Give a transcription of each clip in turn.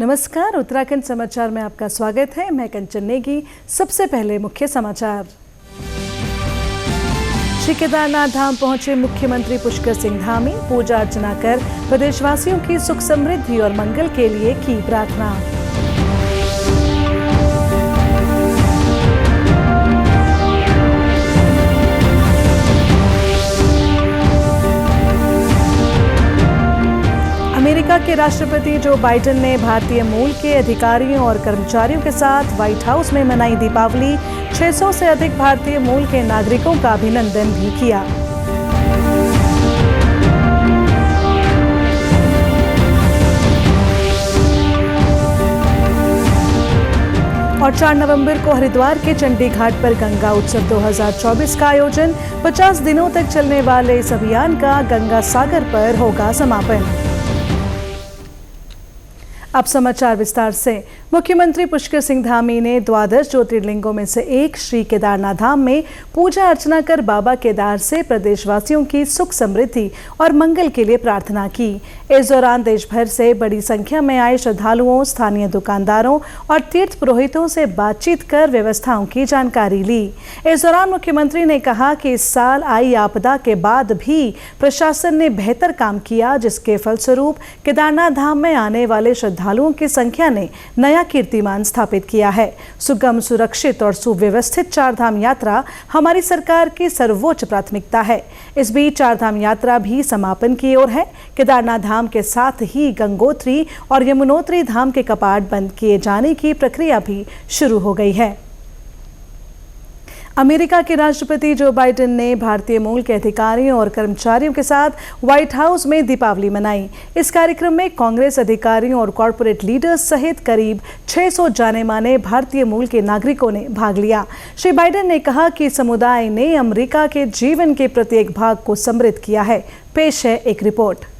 नमस्कार, उत्तराखंड समाचार में आपका स्वागत है। मैं कंचन नेगी। सबसे पहले मुख्य समाचार। श्री केदारनाथ धाम पहुंचे मुख्यमंत्री पुष्कर सिंह धामी। पूजा अर्चना कर प्रदेशवासियों की सुख समृद्धि और मंगल के लिए की प्रार्थना। अमेरिका के राष्ट्रपति जो बाइडेन ने भारतीय मूल के अधिकारियों और कर्मचारियों के साथ व्हाइट हाउस में मनाई दीपावली। 600 से अधिक भारतीय मूल के नागरिकों का अभिनंदन भी किया। और 4 नवंबर को हरिद्वार के चंडी घाट पर गंगा उत्सव 2024 का आयोजन। 50 दिनों तक चलने वाले इस अभियान का गंगा सागर पर होगा समापन। अब समाचार विस्तार से। मुख्यमंत्री पुष्कर सिंह धामी ने 12 ज्योतिर्लिंगों में से एक श्री केदारनाथ धाम में पूजा अर्चना कर बाबा केदार से प्रदेशवासियों की सुख समृद्धि और मंगल के लिए प्रार्थना की। इस दौरान देश भर से बड़ी संख्या में आए श्रद्धालुओं, स्थानीय दुकानदारों और तीर्थ पुरोहितों से बातचीत कर व्यवस्थाओं की जानकारी ली। इस दौरान मुख्यमंत्री ने कहा कि इस साल आई आपदा के बाद भी प्रशासन ने बेहतर काम किया, जिसके फलस्वरूप केदारनाथ धाम में आने वाले श्रद्धालुओं की संख्या ने नया कीर्तिमान स्थापित किया है। सुगम, सुरक्षित और सुव्यवस्थित चारधाम यात्रा हमारी सरकार की सर्वोच्च प्राथमिकता है। इस बीच चारधाम यात्रा भी समापन की ओर है। केदारनाथ धाम के साथ ही गंगोत्री और यमुनोत्री धाम के कपाट बंद किए जाने की प्रक्रिया भी शुरू हो गई है। अमेरिका के राष्ट्रपति जो बाइडेन ने भारतीय मूल के अधिकारियों और कर्मचारियों के साथ व्हाइट हाउस में दीपावली मनाई। इस कार्यक्रम में कांग्रेस अधिकारियों और कॉरपोरेट लीडर्स सहित करीब 600 जाने माने भारतीय मूल के नागरिकों ने भाग लिया। श्री बाइडेन ने कहा कि समुदाय ने अमेरिका के जीवन के प्रत्येक भाग को समृद्ध किया है। पेश है एक रिपोर्ट।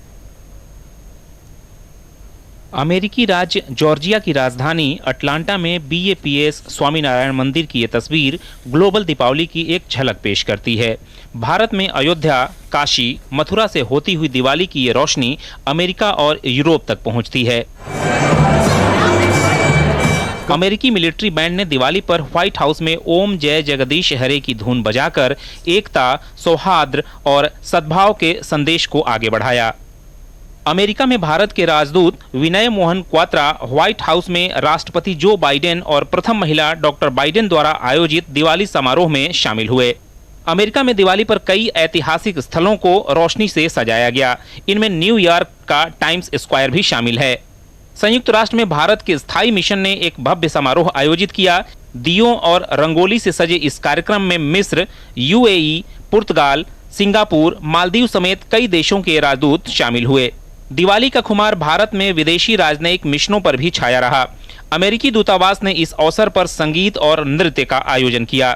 अमेरिकी राज्य जॉर्जिया की राजधानी अटलांटा में BAPS स्वामीनारायण मंदिर की ये तस्वीर ग्लोबल दीपावली की एक झलक पेश करती है। भारत में अयोध्या, काशी, मथुरा से होती हुई दिवाली की ये रोशनी अमेरिका और यूरोप तक पहुंचती है। अमेरिकी मिलिट्री बैंड ने दिवाली पर व्हाइट हाउस में ओम जय जगदीश हरे की धुन बजाकर एकता, सौहार्द और सद्भाव के संदेश को आगे बढ़ाया। अमेरिका में भारत के राजदूत विनय मोहन क्वात्रा व्हाइट हाउस में राष्ट्रपति जो बाइडेन और प्रथम महिला डॉक्टर बाइडेन द्वारा आयोजित दिवाली समारोह में शामिल हुए। अमेरिका में दिवाली पर कई ऐतिहासिक स्थलों को रोशनी से सजाया गया। इनमें न्यूयॉर्क का टाइम्स स्क्वायर भी शामिल है। संयुक्त राष्ट्र में भारत के स्थायी मिशन ने एक भव्य समारोह आयोजित किया। दियों और रंगोली से सजे इस कार्यक्रम में मिस्र, UAE, पुर्तगाल, सिंगापुर, मालदीव समेत कई देशों के राजदूत शामिल हुए। दिवाली का खुमार भारत में विदेशी राजनयिक मिशनों पर भी छाया रहा। अमेरिकी दूतावास ने इस अवसर पर संगीत और नृत्य का आयोजन किया।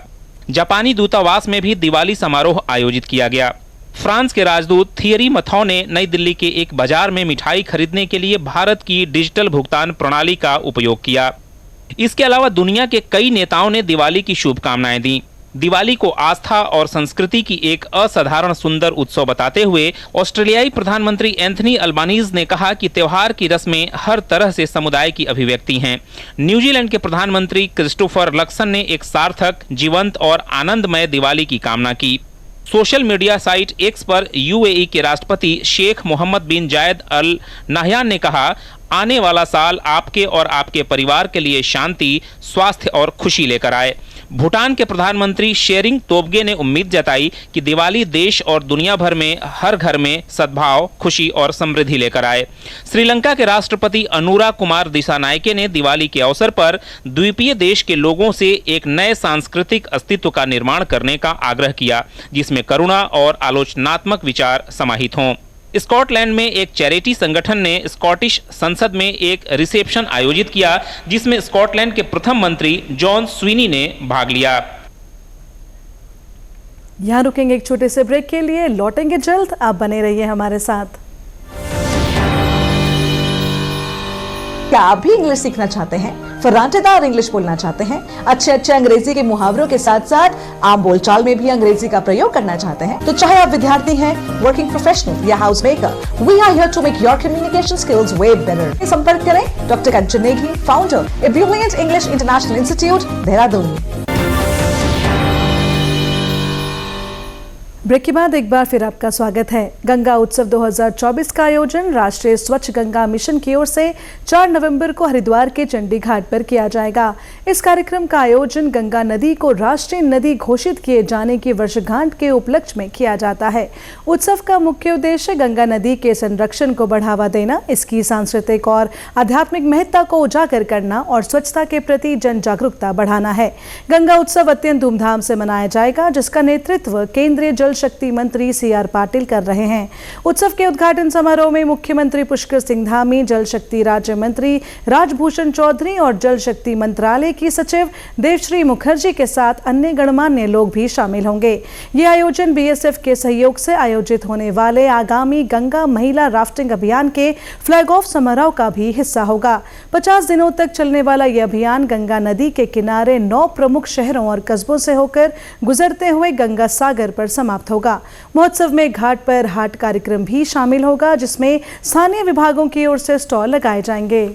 जापानी दूतावास में भी दिवाली समारोह आयोजित किया गया। फ्रांस के राजदूत थियरी मथौ ने नई दिल्ली के एक बाजार में मिठाई खरीदने के लिए भारत की डिजिटल भुगतान प्रणाली का उपयोग किया। इसके अलावा दुनिया के कई नेताओं ने दिवाली की शुभकामनाएं दी। दिवाली को आस्था और संस्कृति की एक असाधारण सुंदर उत्सव बताते हुए ऑस्ट्रेलियाई प्रधानमंत्री एंथनी अल्बानीज ने कहा कि त्योहार की रस्में हर तरह से समुदाय की अभिव्यक्ति हैं। न्यूजीलैंड के प्रधानमंत्री क्रिस्टोफर लक्सन ने एक सार्थक, जीवंत और आनंदमय दिवाली की कामना की। सोशल मीडिया साइट X पर UAE के राष्ट्रपति शेख मोहम्मद बिन जायद अल नाह्यान ने कहा, आने वाला साल आपके और आपके परिवार के लिए शांति, स्वास्थ्य और खुशी लेकर आए। भूटान के प्रधानमंत्री शेरिंग तोब्गे ने उम्मीद जताई कि दिवाली देश और दुनिया भर में हर घर में सद्भाव, खुशी और समृद्धि लेकर आए। श्रीलंका के राष्ट्रपति अनुरा कुमार दिसानायके ने दिवाली के अवसर पर द्वीपीय देश के लोगों से एक नए सांस्कृतिक अस्तित्व का निर्माण करने का आग्रह किया, जिसमें करुणा और आलोचनात्मक विचार समाहित हों। स्कॉटलैंड में एक चैरिटी संगठन ने स्कॉटिश संसद में एक रिसेप्शन आयोजित किया, जिसमें स्कॉटलैंड के प्रथम मंत्री जॉन स्वीनी ने भाग लिया। यहाँ रुकेंगे एक छोटे से ब्रेक के लिए, लौटेंगे जल्द। आप बने रहिए हमारे साथ। क्या आप भी इंग्लिश सीखना चाहते हैं? फर्राटेदार इंग्लिश बोलना चाहते हैं, अच्छे अंग्रेजी के मुहावरों के साथ साथ आम बोलचाल में भी अंग्रेजी का प्रयोग करना चाहते हैं, तो चाहे आप विद्यार्थी हैं, वर्किंग प्रोफेशनल या house maker, we are here to make your communication skills way better. संपर्क करें doctor Kanchan Negi, founder A brilliant English international institute, Dehradun. Break के बाद एक बार फिर आपका स्वागत है। गंगा उत्सव 2024 का आयोजन राष्ट्रीय स्वच्छ गंगा मिशन की ओर से 4 नवंबर को हरिद्वार के चंडी घाट पर किया जाएगा। इस कार्यक्रम का आयोजन गंगा नदी को राष्ट्रीय नदी घोषित किए जाने की वर्षगांठ के उपलक्ष्य में किया जाता है। उत्सव का मुख्य उद्देश्य गंगा नदी के संरक्षण को बढ़ावा देना, इसकी सांस्कृतिक और आध्यात्मिक महत्ता को उजागर करना और स्वच्छता के प्रति जन जागरूकता बढ़ाना है। गंगा उत्सव अत्यंत धूमधाम से मनाया जाएगा, जिसका नेतृत्व केंद्रीय जल शक्ति मंत्री CR पाटिल कर रहे हैं। उत्सव के उद्घाटन समारोह में मुख्यमंत्री पुष्कर सिंह धामी, जल शक्ति राज्य मंत्री राजभूषण चौधरी और जल शक्ति मंत्रालय की सचिव देवश्री मुखर्जी के साथ अन्य गणमान्य लोग भी शामिल होंगे। ये आयोजन BSF के सहयोग से आयोजित होने वाले आगामी गंगा महिला राफ्टिंग अभियान के फ्लैग ऑफ समारोह का भी हिस्सा होगा। 50 दिनों तक चलने वाला यह अभियान गंगा नदी के किनारे 9 प्रमुख शहरों और कस्बों से होकर गुजरते हुए गंगा सागर पर समाप्त होगा। महोत्सव में घाट पर हाट कार्यक्रम भी शामिल होगा, जिसमें स्थानीय विभागों की ओर से स्टॉल लगाए जाएंगे।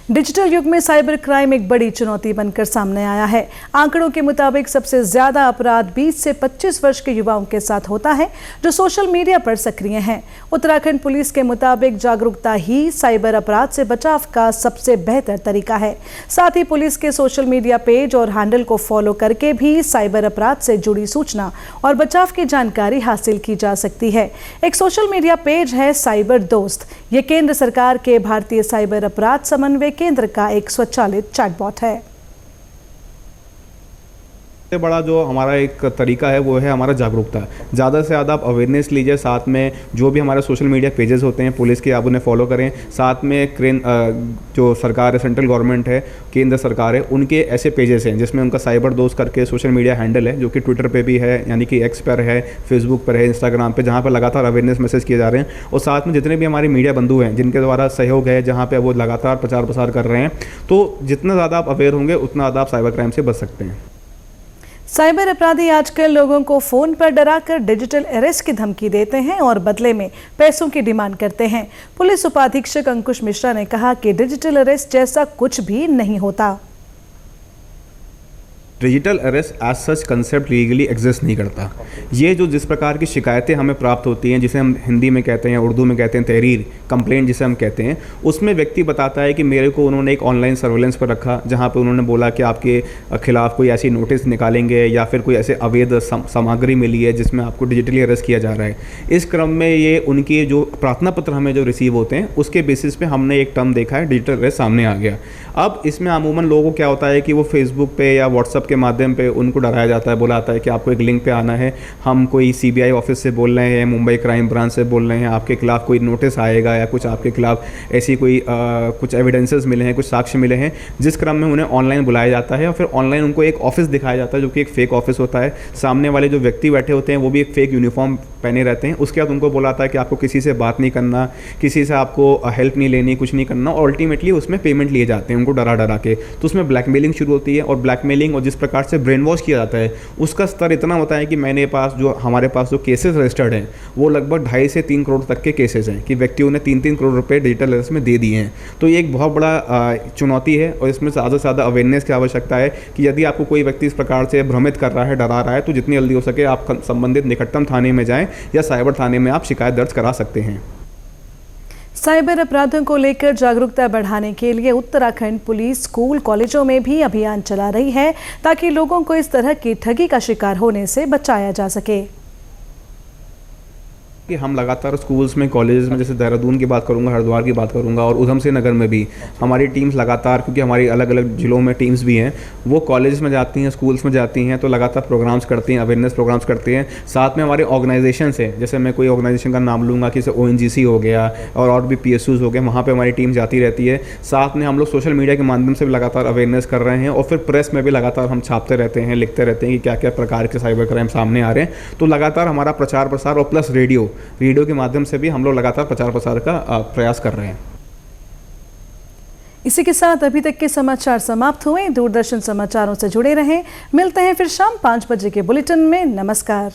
डिजिटल युग में साइबर क्राइम एक बड़ी चुनौती बनकर सामने आया है। आंकड़ों के मुताबिक सबसे ज्यादा अपराध 20 से 25 वर्ष के युवाओं के साथ होता है, जो सोशल मीडिया पर सक्रिय हैं। उत्तराखंड पुलिस के मुताबिक जागरूकता ही साइबर अपराध से बचाव का सबसे बेहतर तरीका है। साथ ही पुलिस के सोशल मीडिया पेज और हैंडल को फॉलो करके भी साइबर अपराध से जुड़ी सूचना और बचाव की जानकारी हासिल की जा सकती है। एक सोशल मीडिया पेज है साइबर दोस्त। ये केंद्र सरकार के भारतीय साइबर अपराध समन्वय केंद्र का एक स्वचालित चैटबॉट है। सबसे बड़ा जो हमारा एक तरीका है वो है हमारा जागरूकता। ज़्यादा से ज़्यादा आप अवेयरनेस लीजिए, साथ में जो भी हमारे सोशल मीडिया पेजेस होते हैं पुलिस के, आप उन्हें फॉलो करें। साथ में जो सरकार है, सेंट्रल गवर्नमेंट है, केंद्र सरकार है, उनके ऐसे पेजेस हैं जिसमें उनका साइबर दोस्त करके सोशल मीडिया हैंडल है, जो कि ट्विटर पे भी है, यानी कि एक्स पर है, फेसबुक पर है, इंस्टाग्राम पे, जहाँ पर लगातार अवेयरनेस मैसेज किए जा रहे हैं। और साथ में जितने भी हमारे मीडिया बंधु हैं जिनके द्वारा सहयोग है, जहाँ पर वो लगातार प्रचार प्रसार कर रहे हैं, तो जितना ज़्यादा आप अवेयर होंगे उतना ज़्यादा आप साइबर क्राइम से बच सकते हैं। साइबर अपराधी आजकल लोगों को फोन पर डराकर डिजिटल अरेस्ट की धमकी देते हैं और बदले में पैसों की डिमांड करते हैं। पुलिस उपाधीक्षक अंकुश मिश्रा ने कहा कि डिजिटल अरेस्ट जैसा कुछ भी नहीं होता। Digital arrest as such concept legally exist नहीं करता। ये जो जिस प्रकार की शिकायतें हमें प्राप्त होती हैं, जिसे हम हिंदी में कहते हैं, उर्दू में कहते हैं तहरीर, कंप्लेंट जिसे हम कहते हैं, उसमें व्यक्ति बताता है कि मेरे को उन्होंने एक ऑनलाइन सर्वेलेंस पर रखा, जहाँ पे उन्होंने बोला कि आपके खिलाफ कोई ऐसी नोटिस निकालेंगे या फिर कोई ऐसे अवैध सामग्री मिली है जिसमें आपको डिजिटली अरेस्ट किया जा रहा है। इस क्रम में ये उनके जो प्रार्थना पत्र हमें जो रिसीव होते हैं उसके बेसिस पे हमने एक टर्म देखा है, डिजिटल अरेस्ट सामने आ गया। अब इसमें अमूमन लोगों को क्या होता है कि वो फेसबुक पे या व्हाट्सअप के माध्यम पे उनको डराया जाता है, बोला जाता है कि आपको एक लिंक पे आना है, हम कोई CBI ऑफिस से बोल रहे हैं, मुंबई क्राइम ब्रांच से बोल रहे हैं, आपके खिलाफ कोई नोटिस आएगा या कुछ आपके खिलाफ ऐसी कोई कुछ एविडेंसेस मिले हैं, कुछ साक्ष्य मिले हैं, जिस क्रम में उन्हें ऑनलाइन बुलाया जाता है और फिर ऑनलाइन उनको एक ऑफिस दिखाया जाता है जो कि एक फेक ऑफिस होता है। सामने वाले जो व्यक्ति बैठे होते हैं वो भी एक फेक यूनिफॉर्म पहने रहते हैं। उसके बाद उनको बोला जाता है कि आपको किसी से बात नहीं करना, किसी से आपको हेल्प नहीं लेनी, कुछ नहीं करना, और अल्टीमेटली उसमें पेमेंट लिए जाते हैं उनको डरा डरा के। तो उसमें ब्लैकमेलिंग शुरू होती है और ब्लैकमेलिंग और जिस प्रकार से ब्रेन वॉश किया जाता है उसका स्तर इतना होता है कि हमारे पास जो केसेस रजिस्टर्ड हैं वो लगभग 2.5 से 3 करोड़ तक के केसेस हैं कि व्यक्तियों ने 3-3 करोड़ रुपए डिजिटल अरेस्ट में दे दिए हैं। तो ये एक बहुत बड़ा चुनौती है और इसमें ज़्यादा से ज़्यादा अवेयरनेस की आवश्यकता है कि यदि आपको कोई व्यक्ति इस प्रकार से भ्रमित कर रहा है, डरा रहा है, तो जितनी जल्दी हो सके आप संबंधित निकटतम थाने में जाएं या साइबर थाने में आप शिकायत दर्ज करा सकते हैं। साइबर अपराधों को लेकर जागरूकता बढ़ाने के लिए उत्तराखंड पुलिस स्कूल कॉलेजों में भी अभियान चला रही है ताकि लोगों को इस तरह की ठगी का शिकार होने से बचाया जा सके। कि हम लगातार स्कूल्स में, कॉलेजेस में, जैसे देहरादून की बात करूंगा, हरिद्वार की बात करूंगा और उधम सिंह नगर में भी हमारी टीम्स लगातार, क्योंकि हमारी अलग अलग जिलों में टीम्स भी हैं, वो कॉलेज में जाती हैं, स्कूल्स में जाती हैं, तो लगातार प्रोग्राम्स करती हैं, अवेयरनेस प्रोग्राम्स करती हैं। साथ में हमारे ऑर्गेनाइजेशन से, जैसे मैं कोई ऑर्गेनाइजेशन का नाम लूँगा कि जैसे ONGC हो गया और भी PSUs हो गए, वहाँ पर हमारी टीम जाती रहती है। साथ में हम लोग सोशल मीडिया के माध्यम से भी लगातार अवेयरनेस कर रहे हैं और फिर प्रेस में भी लगातार हम छापते रहते हैं, लिखते रहते हैं कि क्या क्या प्रकार के साइबर क्राइम सामने आ रहे हैं। तो लगातार हमारा प्रचार प्रसार और प्लस रेडियो के माध्यम से भी हम लोग लगातार प्रचार प्रसार का प्रयास कर रहे हैं। इसी के साथ अभी तक के समाचार समाप्त हुए। दूरदर्शन समाचारों से जुड़े रहें। मिलते हैं फिर शाम 5 बजे के बुलेटिन में। नमस्कार।